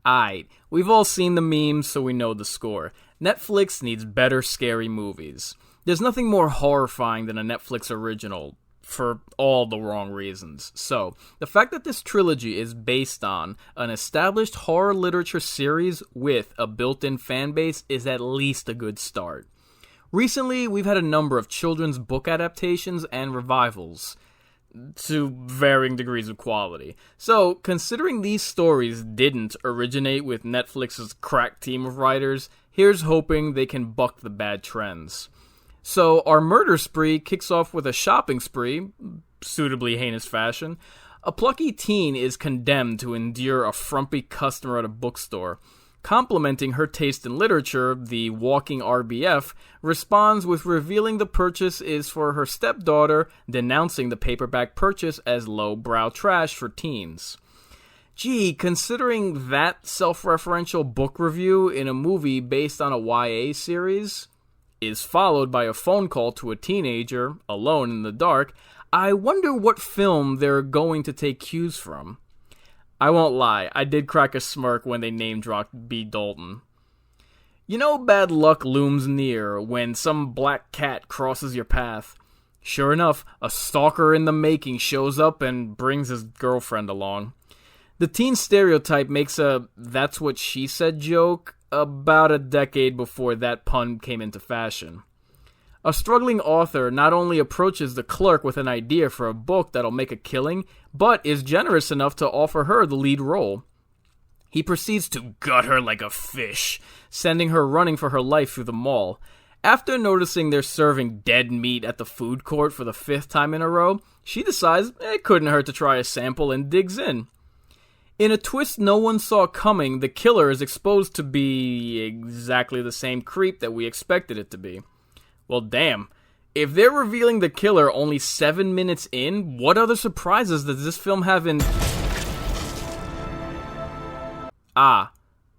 Aight, we've all seen the memes, so we know the score. Netflix needs better scary movies. There's nothing more horrifying than a Netflix original, for all the wrong reasons. So, the fact that this trilogy is based on an established horror literature series with a built-in fanbase is at least a good start. Recently, we've had a number of children's book adaptations and revivals, to varying degrees of quality. So, considering these stories didn't originate with Netflix's crack team of writers, here's hoping they can buck the bad trends. So, our murder spree kicks off with a shopping spree, suitably heinous fashion. A plucky teen is condemned to endure a frumpy customer at a bookstore. Complimenting her taste in literature, the walking RBF responds with revealing the purchase is for her stepdaughter, denouncing the paperback purchase as low-brow trash for teens. Gee, considering that self-referential book review in a movie based on a YA series is followed by a phone call to a teenager, alone in the dark, I wonder what film they're going to take cues from. I won't lie, I did crack a smirk when they name-dropped B. Dalton. You know bad luck looms near when some black cat crosses your path. Sure enough, a stalker in the making shows up and brings his girlfriend along. The teen stereotype makes a "that's what she said" joke about a decade before that pun came into fashion. A struggling author not only approaches the clerk with an idea for a book that'll make a killing, but is generous enough to offer her the lead role. He proceeds to gut her like a fish, sending her running for her life through the mall. After noticing they're serving dead meat at the food court for the 5th time in a row, she decides it couldn't hurt to try a sample and digs in. In a twist no one saw coming, the killer is exposed to be exactly the same creep that we expected it to be. Well, damn. If they're revealing the killer only 7 minutes in, what other surprises does this film have in...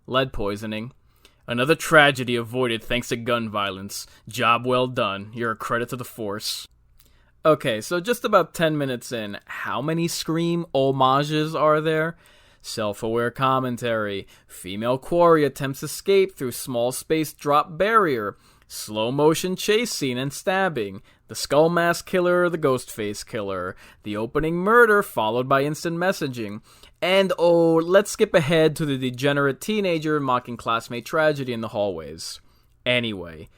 lead poisoning. Another tragedy avoided thanks to gun violence. Job well done. You're a credit to the force. Okay, so just about 10 minutes in, how many Scream homages are there? Self-aware commentary. Female quarry attempts escape through small space drop barrier. Slow motion chase scene and stabbing, the skull mask killer, the ghost face killer, the opening murder followed by instant messaging, and let's skip ahead to the degenerate teenager mocking classmate tragedy in the hallways. Anyway,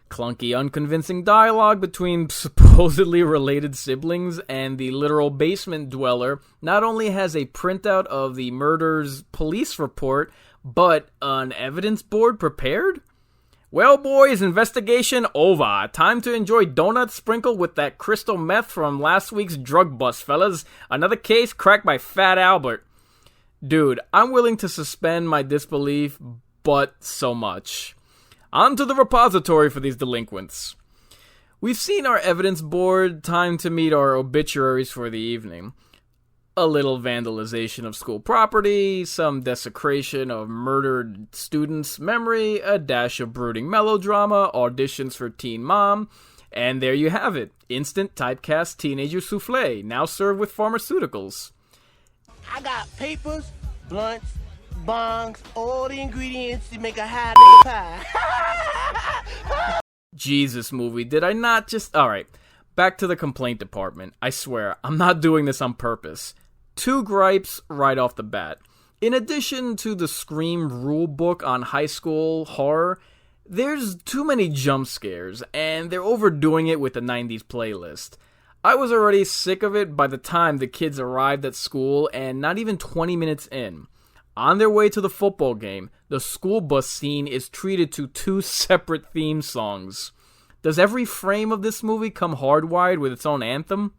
clunky unconvincing dialogue between supposedly related siblings and the literal basement dweller not only has a printout of the murder's police report, but an evidence board prepared? Well, boys, investigation over. Time to enjoy donuts sprinkled with that crystal meth from last week's drug bust, fellas. Another case cracked by Fat Albert. Dude, I'm willing to suspend my disbelief, but so much. On to the repository for these delinquents. We've seen our evidence board, time to meet our obituaries for the evening. A little vandalization of school property, some desecration of murdered students' memory, a dash of brooding melodrama, auditions for Teen Mom, and there you have it. Instant typecast teenager souffle, now served with pharmaceuticals. I got papers, blunts, bongs, all the ingredients to make a high nigga pie. Jesus movie, did I not just... Alright, back to the complaint department. I swear, I'm not doing this on purpose. 2 gripes right off the bat. In addition to the Scream rulebook on high school horror, there's too many jump scares, and they're overdoing it with the 90s playlist. I was already sick of it by the time the kids arrived at school, and not even 20 minutes in. On their way to the football game, the school bus scene is treated to 2 separate theme songs. Does every frame of this movie come hardwired with its own anthem?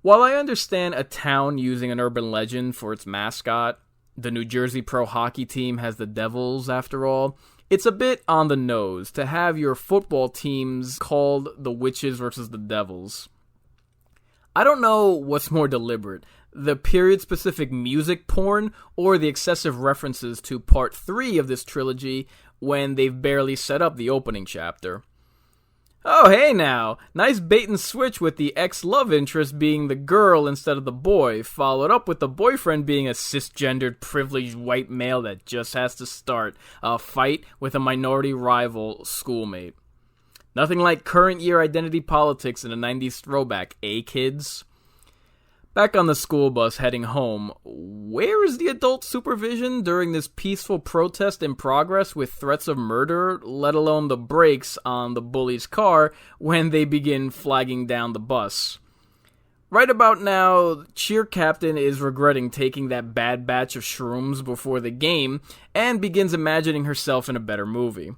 While I understand a town using an urban legend for its mascot, the New Jersey pro hockey team has the Devils after all, it's a bit on the nose to have your football teams called the Witches versus the Devils. I don't know what's more deliberate, the period-specific music porn or the excessive references to part 3 of this trilogy when they've barely set up the opening chapter. Oh, hey now. Nice bait and switch with the ex-love interest being the girl instead of the boy, followed up with the boyfriend being a cisgendered, privileged white male that just has to start a fight with a minority rival schoolmate. Nothing like current year identity politics in a 90s throwback, eh, kids? Back on the school bus heading home, where is the adult supervision during this peaceful protest in progress with threats of murder, let alone the brakes on the bully's car when they begin flagging down the bus? Right about now, cheer captain is regretting taking that bad batch of shrooms before the game and begins imagining herself in a better movie.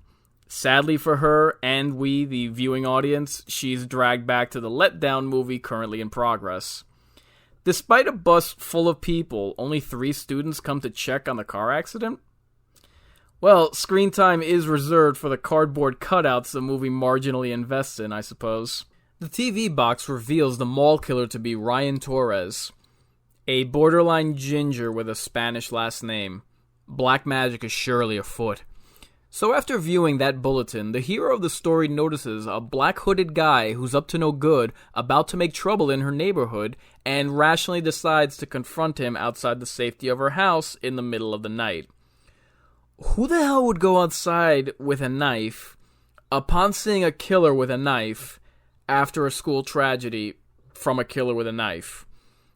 Sadly for her, and we, the viewing audience, she's dragged back to the letdown movie currently in progress. Despite a bus full of people, only 3 students come to check on the car accident? Well, screen time is reserved for the cardboard cutouts the movie marginally invests in, I suppose. The TV box reveals the mall killer to be Ryan Torres, a borderline ginger with a Spanish last name. Black magic is surely afoot. So after viewing that bulletin, the hero of the story notices a black-hooded guy who's up to no good, about to make trouble in her neighborhood, and rationally decides to confront him outside the safety of her house in the middle of the night. Who the hell would go outside with a knife upon seeing a killer with a knife after a school tragedy from a killer with a knife?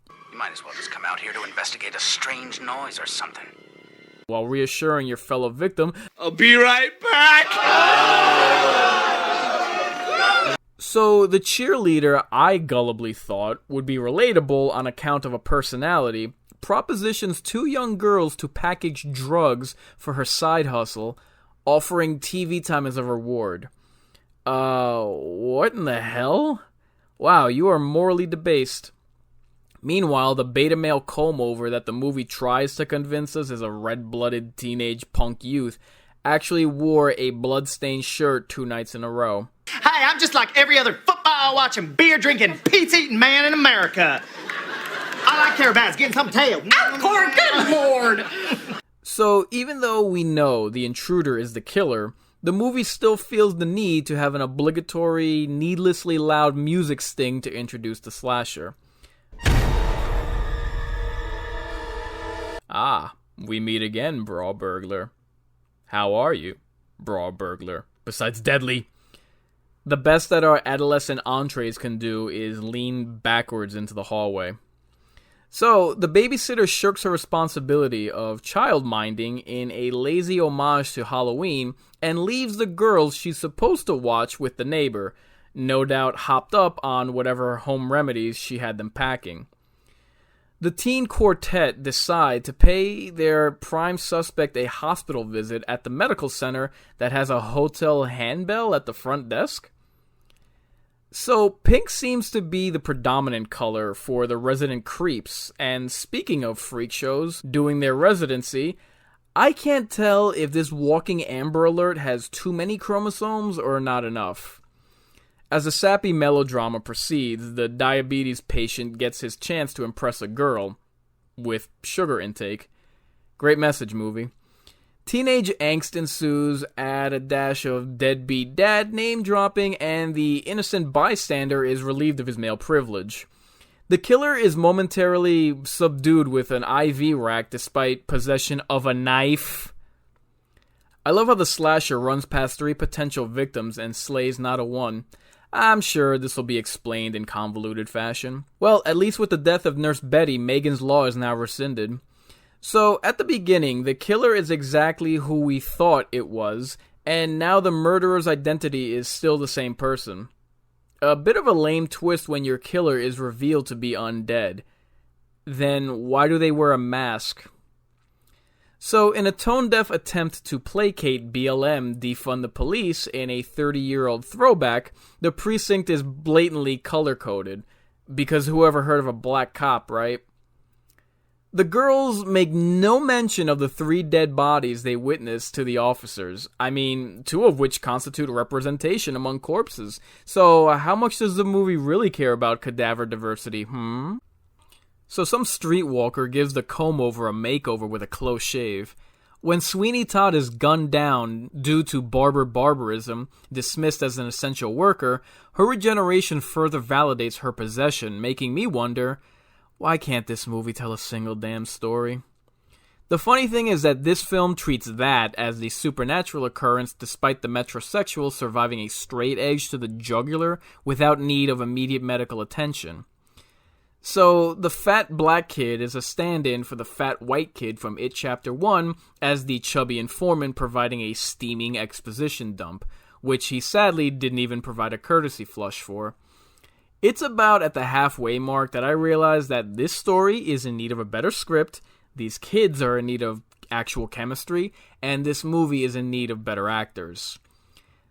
You might as well just come out here to investigate a strange noise or something. While reassuring your fellow victim, I'll be right back. So the cheerleader I gullibly thought would be relatable on account of a personality propositions 2 young girls to package drugs for her side hustle, offering TV time as a reward. What in the hell? Wow, you are morally debased. Meanwhile, the beta male comb-over that the movie tries to convince us is a red-blooded teenage punk youth actually wore a blood-stained shirt 2 nights in a row. Hey, I'm just like every other football-watching, beer-drinking, pizza-eating man in America. All I care about is getting some tail. Popcorn, good lord! So, even though we know the intruder is the killer, the movie still feels the need to have an obligatory, needlessly loud music sting to introduce the slasher. Ah, we meet again, Brawl Burglar. How are you, Brawl Burglar? Besides deadly. The best that our adolescent entrees can do is lean backwards into the hallway. So, the babysitter shirks her responsibility of child-minding in a lazy homage to Halloween and leaves the girls she's supposed to watch with the neighbor, no doubt hopped up on whatever home remedies she had them packing. The teen quartet decide to pay their prime suspect a hospital visit at the medical center that has a hotel handbell at the front desk. So, pink seems to be the predominant color for the resident creeps, and speaking of freak shows doing their residency, I can't tell if this walking Amber Alert has too many chromosomes or not enough. As the sappy melodrama proceeds, the diabetes patient gets his chance to impress a girl with sugar intake. Great message, movie. Teenage angst ensues, add a dash of deadbeat dad name-dropping, and the innocent bystander is relieved of his male privilege. The killer is momentarily subdued with an IV rack despite possession of a knife. I love how the slasher runs past 3 potential victims and slays not a one. I'm sure this will be explained in convoluted fashion. Well, at least with the death of Nurse Betty, Megan's Law is now rescinded. So, at the beginning, the killer is exactly who we thought it was, and now the murderer's identity is still the same person. A bit of a lame twist when your killer is revealed to be undead. Then, why do they wear a mask? So, in a tone-deaf attempt to placate BLM defund the police in a 30-year-old throwback, the precinct is blatantly color-coded. Because who ever heard of a black cop, right? The girls make no mention of the 3 dead bodies they witnessed to the officers. I mean, 2 of which constitute representation among corpses. So, how much does the movie really care about cadaver diversity, So some streetwalker gives the comb-over a makeover with a close shave. When Sweeney Todd is gunned down due to barbarism, dismissed as an essential worker, her regeneration further validates her possession, making me wonder, why can't this movie tell a single damn story? The funny thing is that this film treats that as the supernatural occurrence despite the metrosexual surviving a straight edge to the jugular without need of immediate medical attention. So, the fat black kid is a stand-in for the fat white kid from It Chapter 1 as the chubby informant providing a steaming exposition dump, which he sadly didn't even provide a courtesy flush for. It's about at the halfway mark that I realized that this story is in need of a better script, these kids are in need of actual chemistry, and this movie is in need of better actors.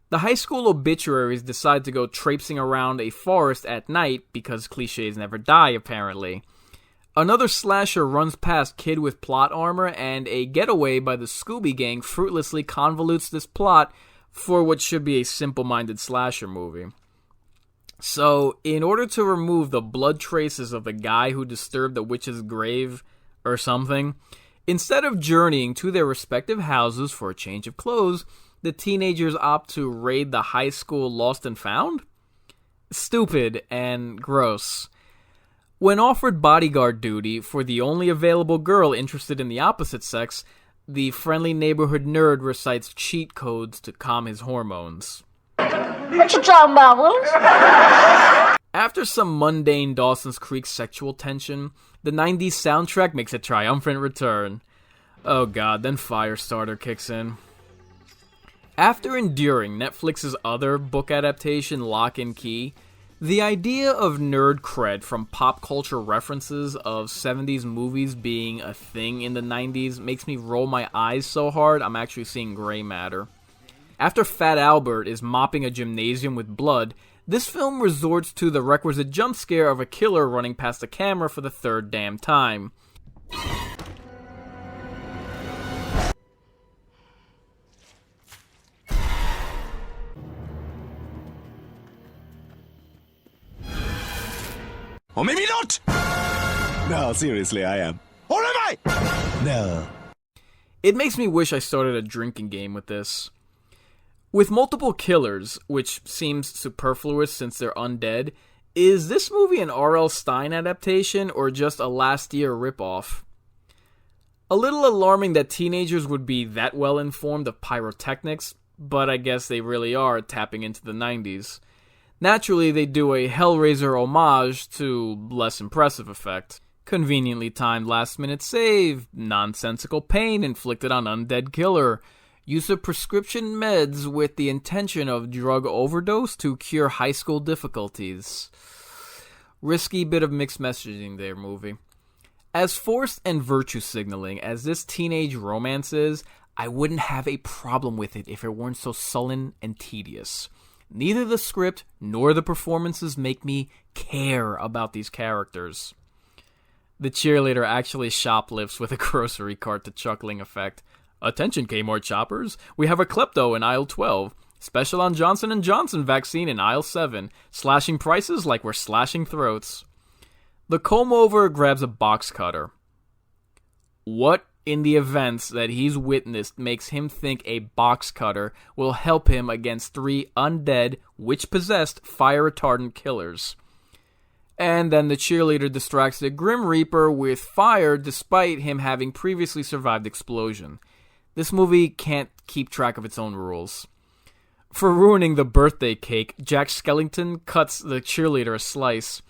The high school obituaries decide to go traipsing around a forest at night because cliches never die, apparently. Another slasher runs past kid with plot armor, and a getaway by the Scooby Gang fruitlessly convolutes this plot for what should be a simple-minded slasher movie. So, in order to remove the blood traces of the guy who disturbed the witch's grave or something, instead of journeying to their respective houses for a change of clothes, the teenagers opt to raid the high school lost and found? Stupid and gross. When offered bodyguard duty for the only available girl interested in the opposite sex, the friendly neighborhood nerd recites cheat codes to calm his hormones. What you talking about, Willis? After some mundane Dawson's Creek sexual tension, the 90s soundtrack makes a triumphant return. Oh god, then Firestarter kicks in. After enduring Netflix's other book adaptation, Lock and Key, the idea of nerd cred from pop culture references of 70s movies being a thing in the 90s makes me roll my eyes so hard I'm actually seeing gray matter. After Fat Albert is mopping a gymnasium with blood, this film resorts to the requisite jump scare of a killer running past the camera for the third damn time. Or maybe not! No, seriously, I am. Or am I? No. It makes me wish I started a drinking game with this. With multiple killers, which seems superfluous since they're undead, is this movie an R.L. Stine adaptation or just a last year ripoff? A little alarming that teenagers would be that well informed of pyrotechnics, but I guess they really are tapping into the 90s. Naturally, they do a Hellraiser homage to less impressive effect. Conveniently timed last-minute save, nonsensical pain inflicted on undead killer, use of prescription meds with the intention of drug overdose to cure high school difficulties. Risky bit of mixed messaging there, movie. As forced and virtue signaling as this teenage romance is, I wouldn't have a problem with it if it weren't so sullen and tedious. Neither the script nor the performances make me care about these characters. The cheerleader actually shoplifts with a grocery cart to chuckling effect. Attention Kmart shoppers, we have a klepto in aisle 12. Special on Johnson & Johnson vaccine in aisle 7. Slashing prices like we're slashing throats. The comb-over grabs a box cutter. What in the events that he's witnessed makes him think a box cutter will help him against 3 undead, witch-possessed, fire-retardant killers? And then the cheerleader distracts the Grim Reaper with fire despite him having previously survived explosion. This movie can't keep track of its own rules. For ruining the birthday cake, Jack Skellington cuts the cheerleader a slice.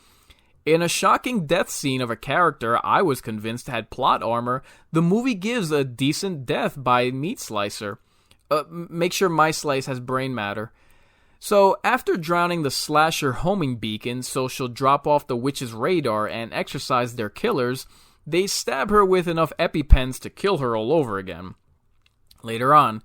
In a shocking death scene of a character I was convinced had plot armor, the movie gives a decent death by meat slicer. Make sure my slice has brain matter. So, after drowning the slasher homing beacon so she'll drop off the witch's radar and exorcise their killers, they stab her with enough EpiPens to kill her all over again. Later on,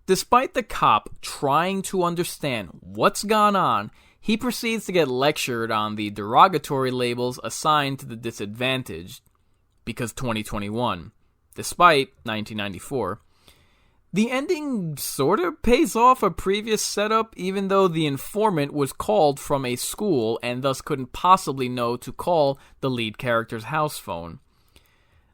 despite the cop trying to understand what's gone on, he proceeds to get lectured on the derogatory labels assigned to the disadvantaged, because 2021, despite 1994. The ending sorta pays off a previous setup, even though the informant was called from a school and thus couldn't possibly know to call the lead character's house phone.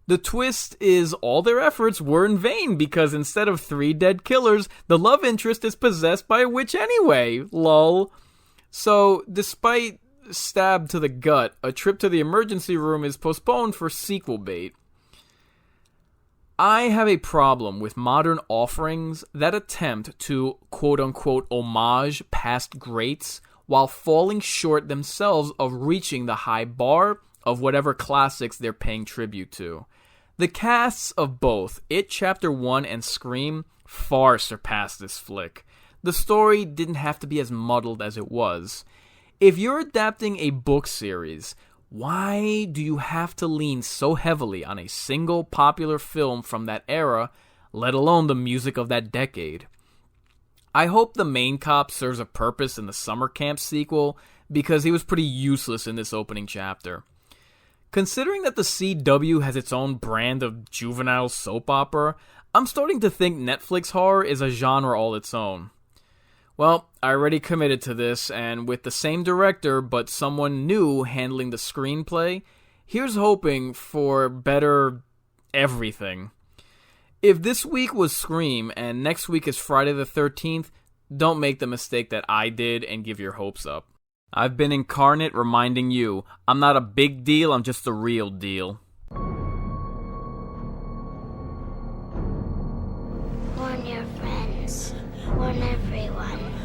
The twist is all their efforts were in vain because instead of 3 dead killers, the love interest is possessed by a witch anyway, lol. So, despite stab to the gut, a trip to the emergency room is postponed for sequel bait. I have a problem with modern offerings that attempt to quote-unquote homage past greats while falling short themselves of reaching the high bar of whatever classics they're paying tribute to. The casts of both It Chapter 1 and Scream far surpass this flick. The story didn't have to be as muddled as it was. If you're adapting a book series, why do you have to lean so heavily on a single popular film from that era, let alone the music of that decade? I hope the main cop serves a purpose in the summer camp sequel, because he was pretty useless in this opening chapter. Considering that the CW has its own brand of juvenile soap opera, I'm starting to think Netflix horror is a genre all its own. Well, I already committed to this, and with the same director but someone new handling the screenplay, here's hoping for better everything. If this week was Scream and next week is Friday the 13th, don't make the mistake that I did and give your hopes up. I've been Incarnate reminding you, I'm not a big deal, I'm just the real deal. Warn your friends. Warn everyone.